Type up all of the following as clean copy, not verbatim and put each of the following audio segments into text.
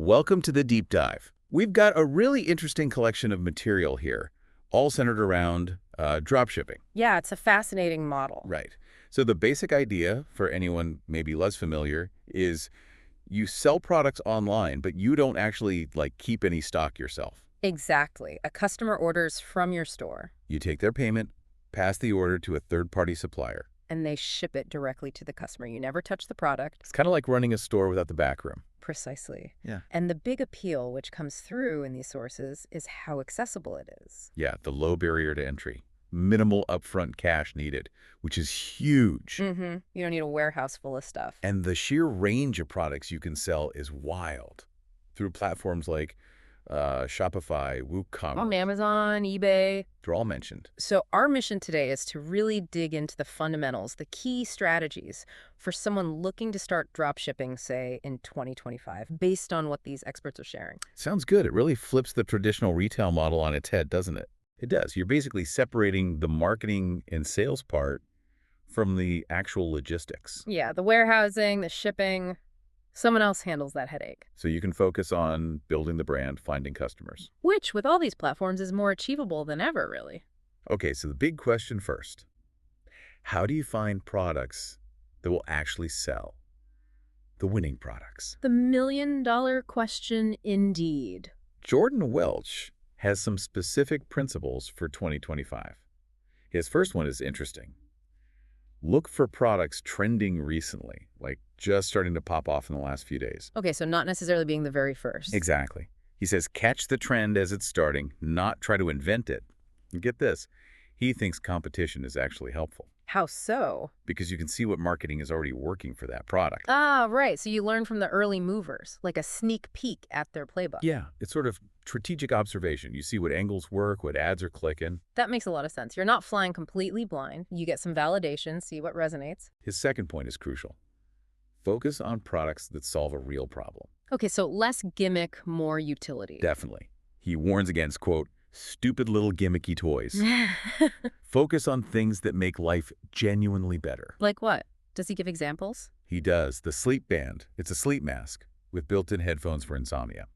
Welcome to the deep dive. We've got a really interesting collection of material here, all centered around dropshipping. Yeah, it's a fascinating model. Right. So the basic idea, for anyone maybe less familiar, is you sell products online, but you don't actually keep any stock yourself. Exactly. A customer orders from your store, You take their payment, pass the order to a third-party supplier. and they ship it directly to the customer. You never touch the product. It's kind of like running a store without the back room. Precisely. Yeah. And the big appeal, which comes through in these sources, is how accessible it is. Yeah, the low barrier to entry. Minimal upfront cash needed, which is huge. You don't need a warehouse full of stuff. And the sheer range of products you can sell is wild. Through platforms like Shopify, WooCommerce. On Amazon, eBay. They're all mentioned. So our mission today is to really dig into the fundamentals, the key strategies for someone looking to start dropshipping, say, in 2025, based on what these experts are sharing. Sounds good. It really flips the traditional retail model on its head, doesn't it? It does. You're basically separating the marketing and sales part from the actual logistics. Yeah, the warehousing, the shipping, someone else handles that headache. So you can focus on building the brand, finding customers. Which, with all these platforms, is more achievable than ever, really. Okay, so the big question first. How do you find products that will actually sell? The winning products. The million-dollar question indeed. Jordan Welch has some specific principles for 2025. His first one is interesting. Look for products trending recently, like just starting to pop off in the last few days. Okay, so not necessarily being the very first. Exactly. He says catch the trend as it's starting, not try to invent it. And get this, he thinks competition is actually helpful How so? because you can see what marketing is already working for that product. Ah, right. So you learn from the early movers, like a sneak peek at their playbook. Yeah, it's sort of strategic observation. You see what angles work, what ads are clicking. That makes a lot of sense. You're not flying completely blind. You get some validation, see what resonates. His second point is crucial. Focus on products that solve a real problem. Okay, so less gimmick, more utility. Definitely. He warns against, quote, stupid little gimmicky toys. Focus on things that make life genuinely better. Like what? Does he give examples? He does. The sleep band. It's a sleep mask with built-in headphones for insomnia.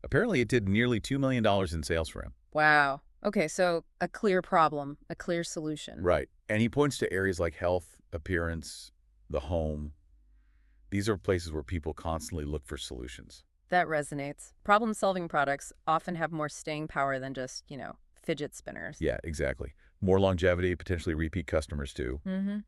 Apparently, it did nearly $2 million in sales for him. Wow. Okay, so a clear problem, a clear solution. Right. And he points to areas like health, appearance, the home. These are places where people constantly look for solutions. That resonates. Problem-solving products often have more staying power than just, fidget spinners. Yeah, exactly. More longevity, potentially repeat customers too.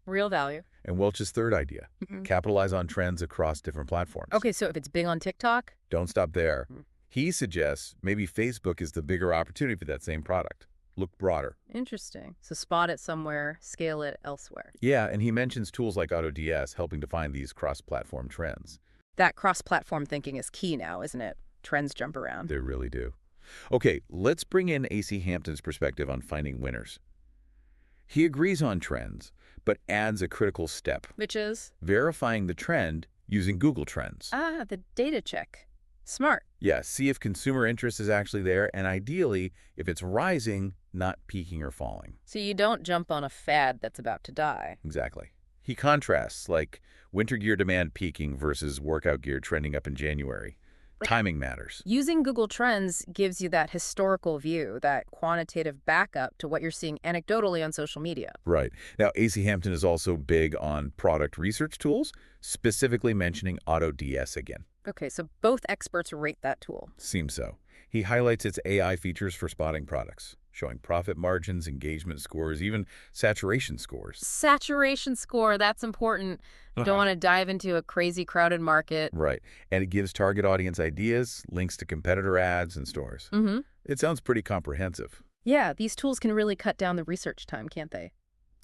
Real value. And Welch's third idea, capitalize on trends across different platforms. Okay, so if it's big on TikTok? Don't stop there. He suggests maybe Facebook is the bigger opportunity for that same product. Look broader. Interesting. So spot it somewhere, scale it elsewhere. Yeah, and he mentions tools like AutoDS helping to find these cross-platform trends. That cross-platform thinking is key now, isn't it? Trends jump around. They really do. Okay, let's bring in AC Hampton's perspective on finding winners. He agrees on trends, but adds a critical step. Which is? Verifying the trend using Google Trends. Ah, the data check. Smart. Yeah, see if consumer interest is actually there, and ideally, if it's rising, not peaking or falling. So you don't jump on a fad that's about to die. Exactly. He contrasts, like winter gear demand peaking versus workout gear trending up in January. Timing matters. Using Google Trends gives you that historical view, that quantitative backup to what you're seeing anecdotally on social media. Right. Now, AC Hampton is also big on product research tools, specifically mentioning AutoDS again. Okay, so both experts rate that tool. Seems so. He highlights its AI features for spotting products, showing profit margins, engagement scores, even saturation scores. Saturation score, that's important. You don't want to dive into a crazy crowded market. Right. And it gives target audience ideas, links to competitor ads and stores. It sounds pretty comprehensive. Yeah, these tools can really cut down the research time, can't they?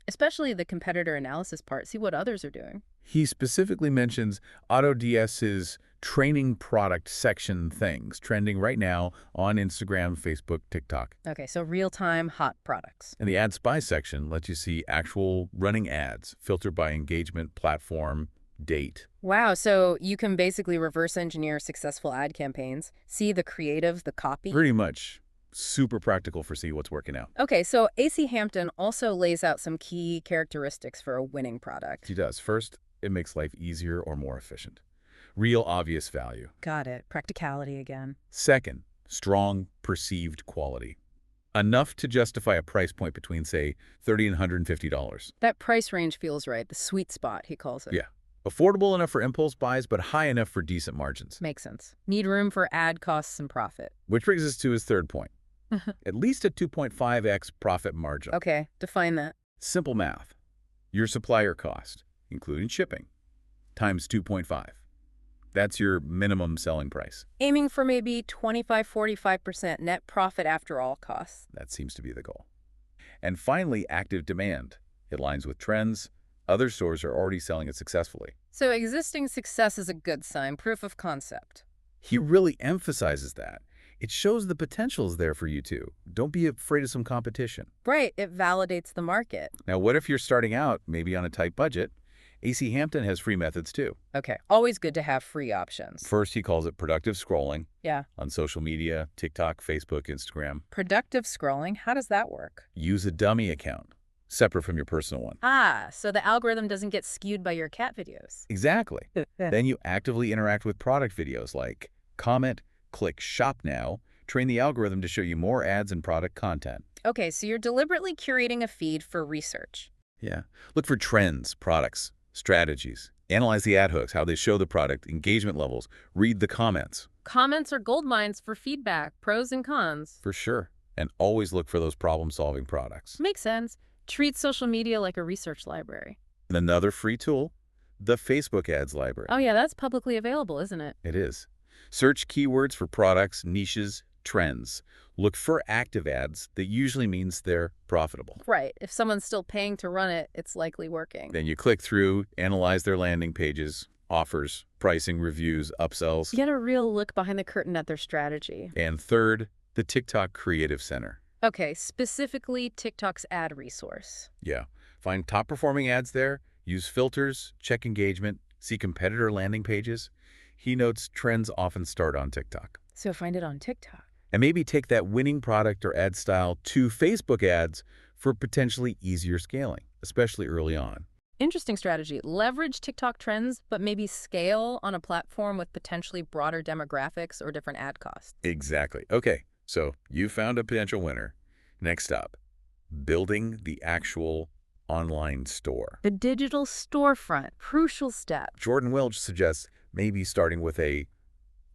Especially the competitor analysis part. See what others are doing. He specifically mentions AutoDS's training product section things trending right now on Instagram, Facebook, TikTok. Okay, so real-time hot products. And the Ad Spy section lets you see actual running ads, filtered by engagement, platform, date. Wow, so you can basically reverse engineer successful ad campaigns, see the creative, the copy. Pretty much. Super practical for see what's working out. Okay, so AC Hampton also lays out some key characteristics for a winning product. He does. First, it makes life easier or more efficient. Real obvious value. Got it. Practicality again. Second, strong perceived quality. Enough to justify a price point between, say, $30 and $150. That price range feels right. The sweet spot, he calls it. Yeah. Affordable enough for impulse buys, but high enough for decent margins. Makes sense. Need room for ad costs and profit. Which brings us to his third point. At least a 2.5x profit margin. Okay, define that. Simple math. Your supplier cost, including shipping, times 2.5. That's your minimum selling price. Aiming for maybe 25–45% net profit after all costs. That seems to be the goal. And finally, active demand. It aligns with trends. Other stores are already selling it successfully. So existing success is a good sign, proof of concept. He really emphasizes that. It shows the potential is there for you too. Don't be afraid of some competition. Right, it validates the market. Now, what if you're starting out, maybe on a tight budget? AC Hampton has free methods too. Okay, always good to have free options. First, he calls it productive scrolling Yeah. on social media, TikTok, Facebook, Instagram. Productive scrolling, how does that work? Use a dummy account, separate from your personal one. Ah, so the algorithm doesn't get skewed by your cat videos. Exactly. Then you actively interact with product videos like comment, click shop now, train the algorithm to show you more ads and product content. Okay, so you're deliberately curating a feed for research. Yeah. Look for trends, products, strategies. Analyze the ad hooks, how they show the product, engagement levels. Read the comments. Comments are gold mines for feedback, pros and cons. For sure. And always look for those problem-solving products. Makes sense. Treat social media like a research library. And another free tool, the Facebook Ads Library. Oh yeah, that's publicly available, isn't it? It is. Search keywords for products, niches, trends. Look for active ads. That usually means they're profitable. Right. If someone's still paying to run it, it's likely working. Then you click through, analyze their landing pages, offers, pricing, reviews, upsells. Get a real look behind the curtain at their strategy. And third, the TikTok Creative Center. Okay, specifically TikTok's ad resource. Yeah. Find top-performing ads there, use filters, check engagement, see competitor landing pages. He notes trends often start on TikTok. So find it on TikTok. And maybe take that winning product or ad style to Facebook ads for potentially easier scaling, especially early on. Interesting strategy. Leverage TikTok trends, but maybe scale on a platform with potentially broader demographics or different ad costs. Exactly. Okay, so you found a potential winner. Next up, building the actual online store. The digital storefront, crucial step. Jordan Welch suggests maybe starting with a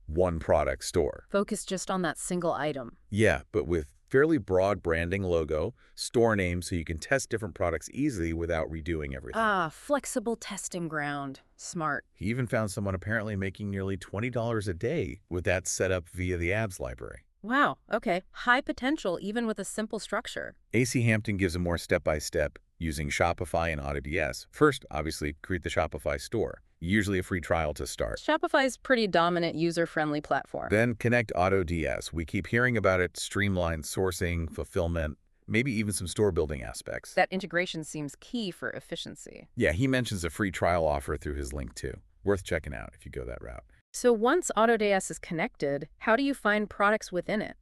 one-product store. Focus just on that single item. Yeah, but with fairly broad branding logo, store name so you can test different products easily without redoing everything. Ah, flexible testing ground. Smart. He even found someone apparently making nearly $20 a day with that set up via the ads library. Wow, okay. High potential even with a simple structure. AC Hampton gives a more step-by-step using Shopify and AutoDS. First, obviously, create the Shopify store, usually a free trial to start. Shopify's pretty dominant user-friendly platform. Then connect AutoDS. We keep hearing about it, streamlined sourcing, fulfillment, maybe even some store building aspects. That integration seems key for efficiency. Yeah, he mentions a free trial offer through his link too. Worth checking out if you go that route. So once AutoDS is connected, how do you find products within it?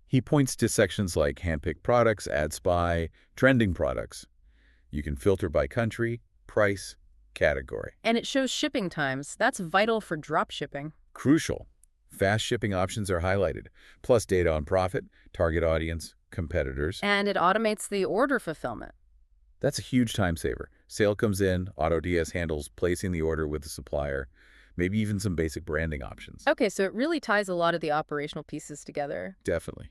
He points to sections like handpicked products, ad spy, trending products. You can filter by country, price, category. And it shows shipping times. That's vital for dropshipping. Crucial. Fast shipping options are highlighted, plus data on profit, target audience, competitors. And it automates the order fulfillment. That's a huge time saver. Sale comes in, AutoDS handles placing the order with the supplier, maybe even some basic branding options. Okay, so it really ties a lot of the operational pieces together. Definitely.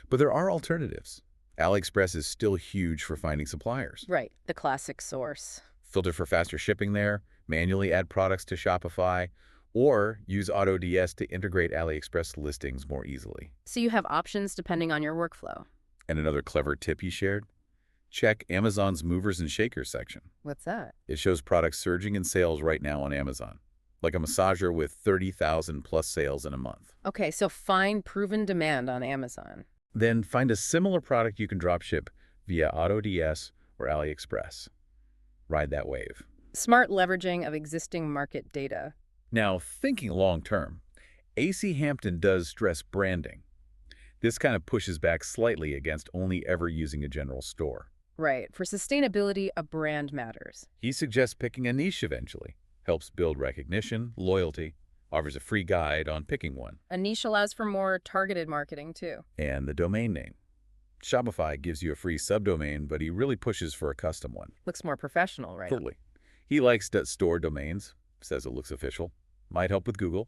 But there are alternatives. AliExpress is still huge for finding suppliers. Right, the classic source. Filter for faster shipping there, manually add products to Shopify, or use AutoDS to integrate AliExpress listings more easily. So you have options depending on your workflow. And another clever tip he shared? Check Amazon's Movers and Shakers section. What's that? It shows products surging in sales right now on Amazon, like a massager with 30,000 plus sales in a month. Okay, so find proven demand on Amazon. Then find a similar product you can dropship via AutoDS or AliExpress. Ride that wave. Smart leveraging of existing market data. Now, thinking long term, AC Hampton does stress branding. This kind of pushes back slightly against only ever using a general store. Right, for sustainability, a brand matters. He suggests picking a niche eventually. Helps build recognition, loyalty, offers a free guide on picking one, A niche allows for more targeted marketing, too. and the domain name. Shopify gives you a free subdomain, but he really pushes for a custom one. Looks more professional, right? Totally. He likes to store domains, says it looks official, might help with Google,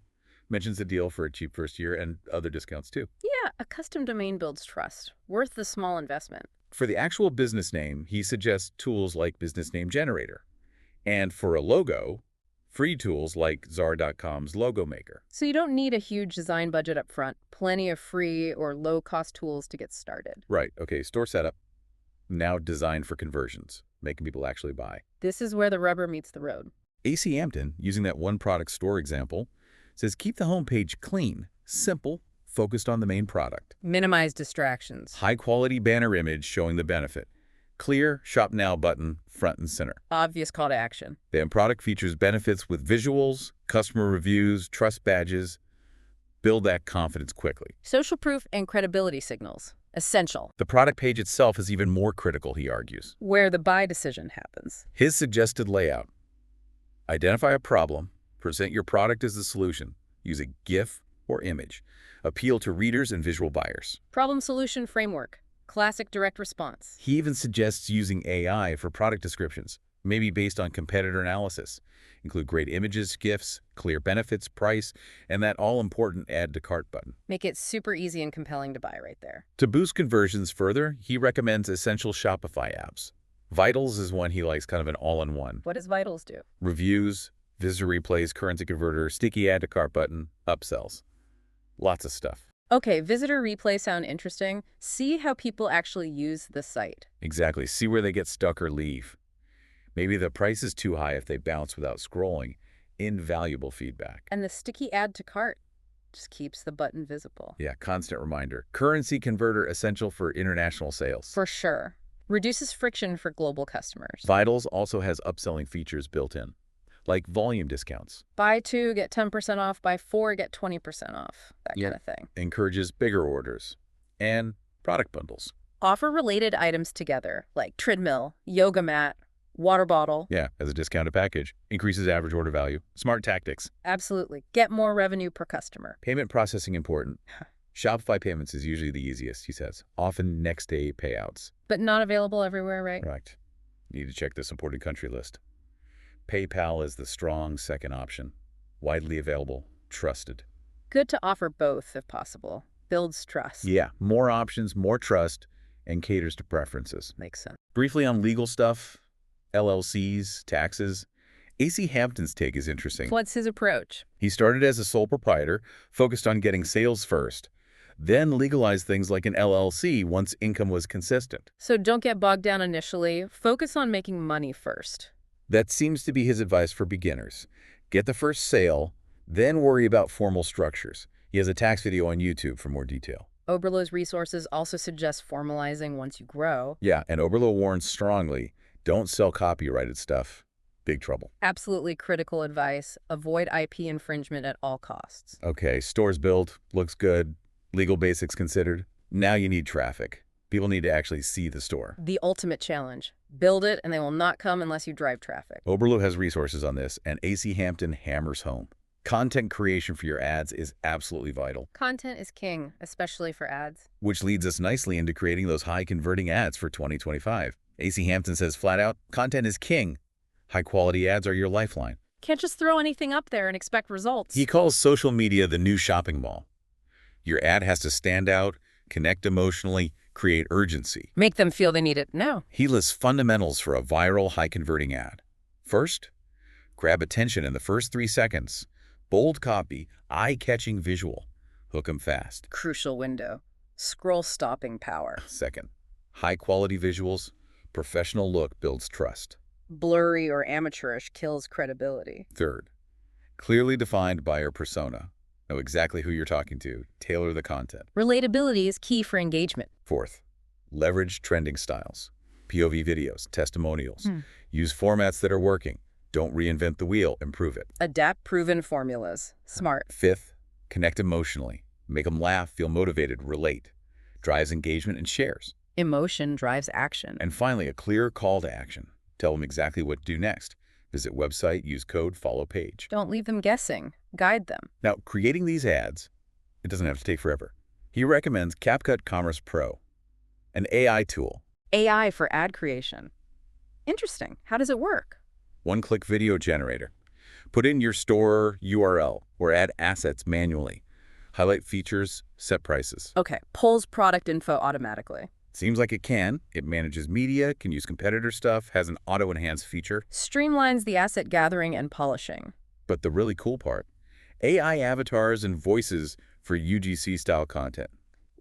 mentions a deal for a cheap first year and other discounts too. Yeah, a custom domain builds trust, worth the small investment. For the actual business name, he suggests tools like Business Name Generator. And for a logo, free tools like Zara.com's Logo Maker. So you don't need a huge design budget up front, plenty of free or low-cost tools to get started. Right, okay, store setup, now designed for conversions, making people actually buy. This is where the rubber meets the road. AC Hampton, using that one product store example, says keep the homepage clean, simple, focused on the main product. Minimize distractions. High-quality banner image showing the benefit. Clear Shop Now button front and center. Obvious call to action. The end product features benefits with visuals, customer reviews, trust badges. Build that confidence quickly. Social proof and credibility signals. Essential. The product page itself is even more critical, he argues. Where the buy decision happens. His suggested layout. Identify a problem, present your product as the solution, use a GIF or image, appeal to readers and visual buyers. Problem-solution framework. Classic direct response. He even suggests using AI for product descriptions, maybe based on competitor analysis. Include great images, GIFs, clear benefits, price, and that all-important add to cart button. Make it super easy and compelling to buy right there. To boost conversions further, he recommends essential Shopify apps. Vitals is one he likes, kind of an all-in-one. What does Vitals do? Reviews, visitor replays, currency converter, sticky add to cart button, upsells. Lots of stuff. Okay, visitor replay sound interesting. See how people actually use the site. Exactly. See where they get stuck or leave. Maybe the price is too high if they bounce without scrolling. Invaluable feedback. And the sticky add to cart just keeps the button visible. Yeah, constant reminder. Currency converter essential for international sales. For sure. Reduces friction for global customers. Vitals also has upselling features built in, like volume discounts. Buy 2, get 10% off. Buy 4, get 20% off. That Yeah. kind of thing. Encourages bigger orders. And product bundles. Offer related items together, like treadmill, yoga mat, water bottle. Yeah, as a discounted package. Increases average order value. Smart tactics. Absolutely. Get more revenue per customer. Payment processing important. Shopify payments is usually the easiest, he says. Often next day payouts. But not available everywhere, right? Correct. Need to check the supported country list. PayPal is the strong second option. Widely available. Trusted. Good to offer both if possible. Builds trust. Yeah, more options, more trust, and caters to preferences. Makes sense. Briefly on legal stuff, LLCs, taxes. AC Hampton's take is interesting. What's his approach? He started as a sole proprietor, focused on getting sales first, then legalized things like an LLC once income was consistent. So don't get bogged down initially. Focus on making money first. That seems to be his advice for beginners. Get the first sale, then worry about formal structures. He has a tax video on YouTube for more detail. Oberlo's resources also suggest formalizing once you grow. Yeah, and Oberlo warns strongly, don't sell copyrighted stuff. Big trouble. Absolutely critical advice. Avoid IP infringement at all costs. Okay, store's built, looks good, legal basics considered. Now you need traffic. People need to actually see the store. The ultimate challenge. Build it, and they will not come unless you drive traffic. Oberlo has resources on this, and AC Hampton hammers home. Content creation for your ads is absolutely vital. Content is king, especially for ads. Which leads us nicely into creating those high-converting ads for 2025. AC Hampton says flat out, content is king. High-quality ads are your lifeline. Can't just throw anything up there and expect results. He calls social media the new shopping mall. Your ad has to stand out, connect emotionally, create urgency. Make them feel they need it now. He lists fundamentals for a viral, high-converting ad. First, grab attention in the first 3 seconds. Bold copy, eye-catching visual. Hook 'em fast. Crucial window. Scroll stopping power. Second, high-quality visuals. Professional look builds trust. Blurry or amateurish kills credibility. Third, clearly defined buyer persona. Know exactly who you're talking to. Tailor the content. Relatability is key for engagement. Fourth, leverage trending styles. POV videos, testimonials. Use formats that are working. Don't reinvent the wheel, improve it. Adapt proven formulas. Smart. Fifth, connect emotionally. Make them laugh, feel motivated, relate. Drives engagement and shares. Emotion drives action. And finally, a clear call to action. Tell them exactly what to do next. Visit website, use code, follow page. Don't leave them guessing. guide them. Now, creating these ads, it doesn't have to take forever. He recommends CapCut Commerce Pro, an AI tool. AI for ad creation. Interesting. How does it work? One-click video generator. Put in your store URL or add assets manually. Highlight features, set prices. Okay, pulls product info automatically. Seems like it can. It manages media, can use competitor stuff, has an auto-enhance feature. Streamlines the asset gathering and polishing. But the really cool part, AI avatars and voices for UGC-style content.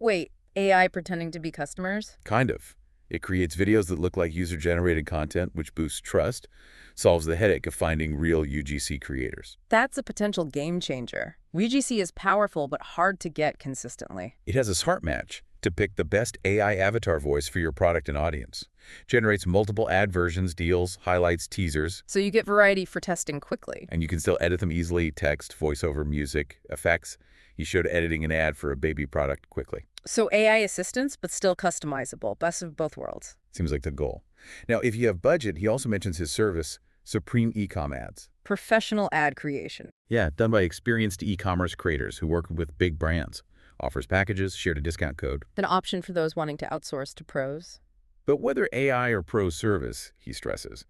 Wait, AI pretending to be customers? Kind of. It creates videos that look like user-generated content, which boosts trust, solves the headache of finding real UGC creators. That's a potential game changer. UGC is powerful but hard to get consistently. It has a smart match to pick the best AI avatar voice for your product and audience. Generates multiple ad versions, deals, highlights, teasers. So you get variety for testing quickly. And you can still edit them easily, text, voiceover, music, effects. He showed editing an ad for a baby product quickly. So AI assistance, but still customizable. Best of both worlds. Seems like the goal. Now, if you have budget, he also mentions his service, Supreme Ecom Ads. Professional ad creation. Yeah, done by experienced e-commerce creators who work with big brands. Offers packages, shared a discount code. An option for those wanting to outsource to pros. But whether AI or pro service, he stresses,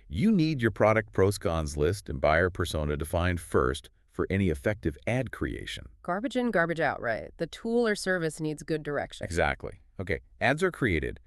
you need your product pros cons list and buyer persona defined first for any effective ad creation. Garbage in, garbage out, right? The tool or service needs good direction. Exactly. Okay, ads are created.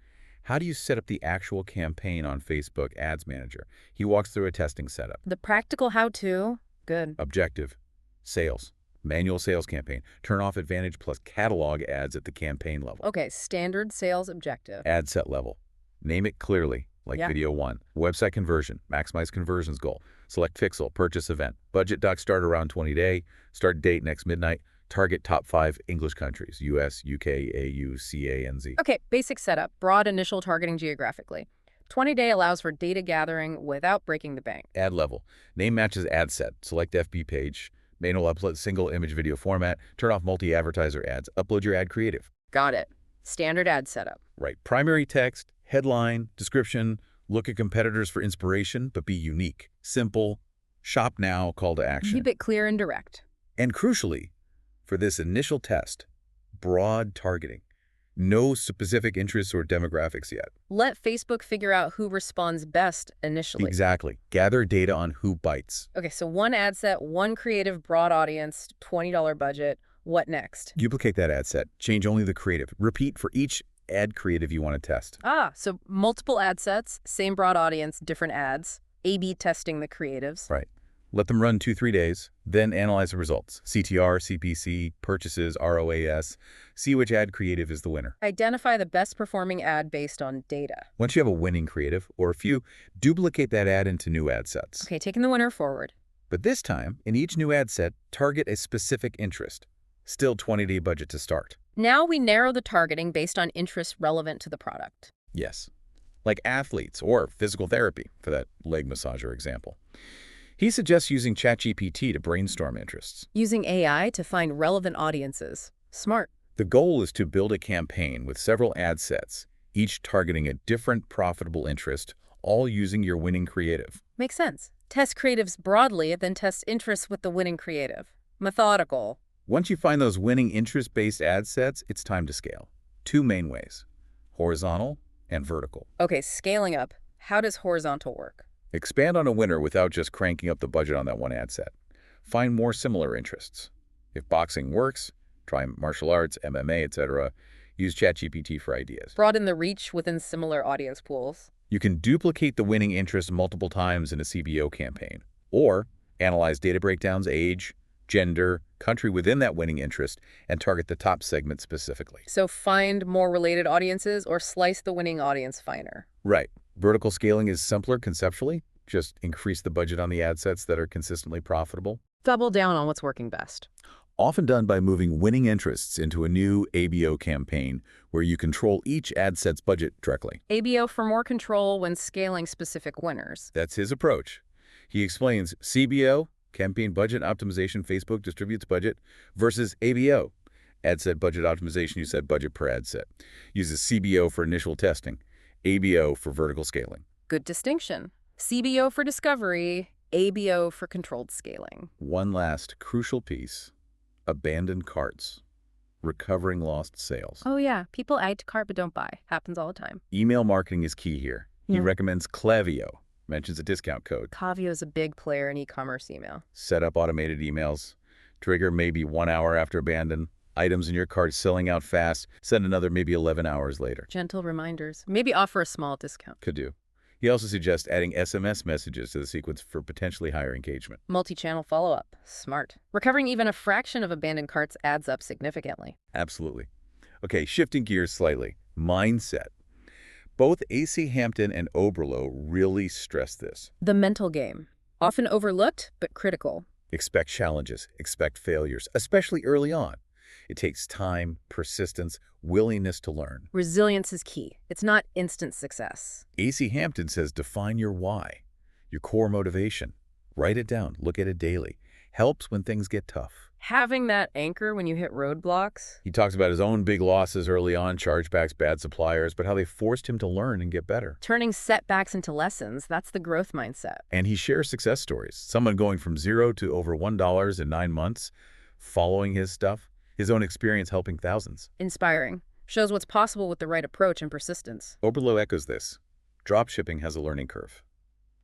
How do you set up the actual campaign on Facebook Ads Manager? He walks through a testing setup. The practical how-to, good. Objective, sales, manual sales campaign. Turn off Advantage plus catalog ads at the campaign level. Okay, standard sales objective. Ad set level. Name it clearly, like Yeah. video 1. Website conversion, maximize conversions goal. Select pixel, purchase event. Budget doc start around 20-day. Start date next midnight. Target top 5 English countries, US, UK, AU, CA, and Z. Okay, basic setup, broad initial targeting geographically. 20-day allows for data gathering without breaking the bank. Ad level. Name matches ad set. Select FB page. Manual upload single image video format. Turn off multi-advertiser ads. Upload your ad creative. Got it. Standard ad setup. Right. Primary text, headline, description. Look at competitors for inspiration, but be unique. Simple. Shop now, call to action. Keep it clear and direct. And crucially, for this initial test, broad targeting. No specific interests or demographics yet. Let Facebook figure out who responds best initially. Exactly. Gather data on who bites. Okay, so one ad set, one creative, broad audience, $20 budget. What next? Duplicate that ad set. Change only the creative. Repeat for each ad creative you want to test. So multiple ad sets, same broad audience, different ads. A/B testing the creatives. Right. Let them run 2-3 days, then analyze the results. CTR, CPC, purchases, ROAS. See which ad creative is the winner. Identify the best performing ad based on data. Once you have a winning creative, or a few, duplicate that ad into new ad sets. Okay, taking the winner forward. But this time, in each new ad set, target a specific interest. Still 20-day budget to start. Now we narrow the targeting based on interests relevant to the product. Yes. Like athletes or physical therapy, for that leg massager example. He suggests using ChatGPT to brainstorm interests. Using AI to find relevant audiences. Smart. The goal is to build a campaign with several ad sets, each targeting a different profitable interest, all using your winning creative. Makes sense. Test creatives broadly, then test interests with the winning creative. Methodical. Once you find those winning interest-based ad sets, it's time to scale. 2 main ways, horizontal and vertical. Okay, scaling up. How does horizontal work? Expand on a winner without just cranking up the budget on that one ad set. Find more similar interests. If boxing works, try martial arts, MMA, etc. Use ChatGPT for ideas. Broaden the reach within similar audience pools. You can duplicate the winning interest multiple times in a CBO campaign, or analyze data breakdowns, age, gender, country within that winning interest, and target the top segment specifically. So find more related audiences or slice the winning audience finer. Right. Vertical scaling is simpler conceptually. Just increase the budget on the ad sets that are consistently profitable. Double down on what's working best. Often done by moving winning interests into a new ABO campaign where you control each ad set's budget directly. ABO for more control when scaling specific winners. That's his approach. He explains CBO, campaign budget optimization, Facebook distributes budget, versus ABO, ad set budget optimization, you set budget per ad set. Uses CBO for initial testing, ABO for vertical scaling. Good distinction. CBO for discovery, ABO for controlled scaling. One last crucial piece, abandoned carts, recovering lost sales. Oh yeah, people add to cart but don't buy. Happens all the time. Email marketing is key here. He recommends Klaviyo, mentions a discount code. Klaviyo is a big player in e-commerce email. Set up automated emails. Trigger maybe 1 hour after abandon. Items in your cart selling out fast. Send another maybe 11 hours later. Gentle reminders. Maybe offer a small discount. Could do. He also suggests adding SMS messages to the sequence for potentially higher engagement. Multi-channel follow-up. Smart. Recovering even a fraction of abandoned carts adds up significantly. Absolutely. Okay, shifting gears slightly. Mindset. Both A.C. Hampton and Oberlo really stress this. The mental game. Often overlooked, but critical. Expect challenges, expect failures, especially early on. It takes time, persistence, willingness to learn. Resilience is key. It's not instant success. A.C. Hampton says define your why, your core motivation. Write it down, look at it daily. Helps when things get tough. Having that anchor when you hit roadblocks. He talks about his own big losses early on, chargebacks, bad suppliers, but how they forced him to learn and get better. Turning setbacks into lessons, that's the growth mindset. And he shares success stories. Someone going from zero to over $1 in 9 months, following his stuff, his own experience helping thousands. Inspiring. Shows what's possible with the right approach and persistence. Oberlo echoes this. Dropshipping has a learning curve.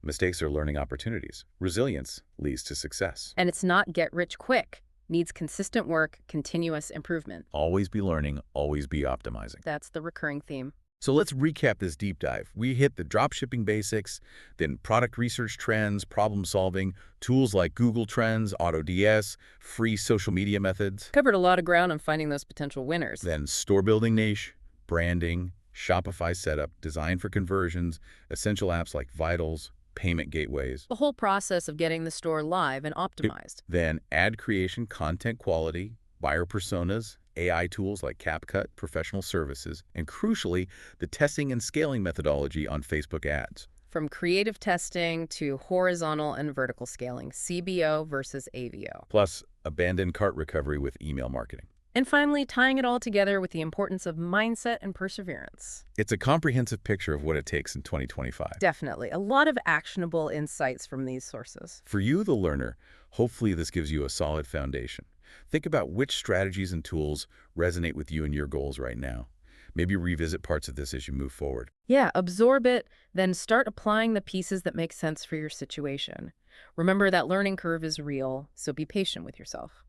Mistakes are learning opportunities. Resilience leads to success. And it's not get rich quick. Needs consistent work, continuous improvement. Always be learning, always be optimizing. That's the recurring theme. So let's recap this deep dive. We hit the dropshipping basics, then product research trends, problem solving, tools like Google Trends, AutoDS, free social media methods. Covered a lot of ground on finding those potential winners. Then store building niche, branding, Shopify setup, design for conversions, essential apps like Vitals, payment gateways. The whole process of getting the store live and optimized. Then ad creation, content quality, buyer personas, AI tools like CapCut, professional services, and crucially, the testing and scaling methodology on Facebook ads. From creative testing to horizontal and vertical scaling, CBO versus AVO. Plus, abandoned cart recovery with email marketing. And finally, tying it all together with the importance of mindset and perseverance. It's a comprehensive picture of what it takes in 2025. Definitely. A lot of actionable insights from these sources. For you, the learner, hopefully this gives you a solid foundation. Think about which strategies and tools resonate with you and your goals right now. Maybe revisit parts of this as you move forward. Yeah, absorb it, then start applying the pieces that make sense for your situation. Remember that learning curve is real, so be patient with yourself.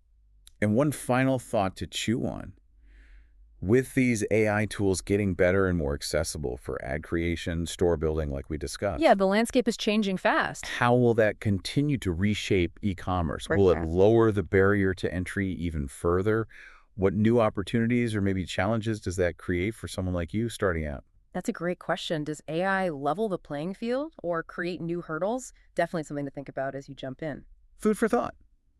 And one final thought to chew on. With these AI tools getting better and more accessible for ad creation, store building like we discussed. Yeah, the landscape is changing fast. How will that continue to reshape e-commerce? Will it lower the barrier to entry even further? What new opportunities or maybe challenges does that create for someone like you starting out? That's a great question. Does AI level the playing field or create new hurdles? Definitely something to think about as you jump in. Food for thought.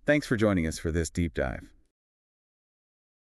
Thanks for joining us for this deep dive.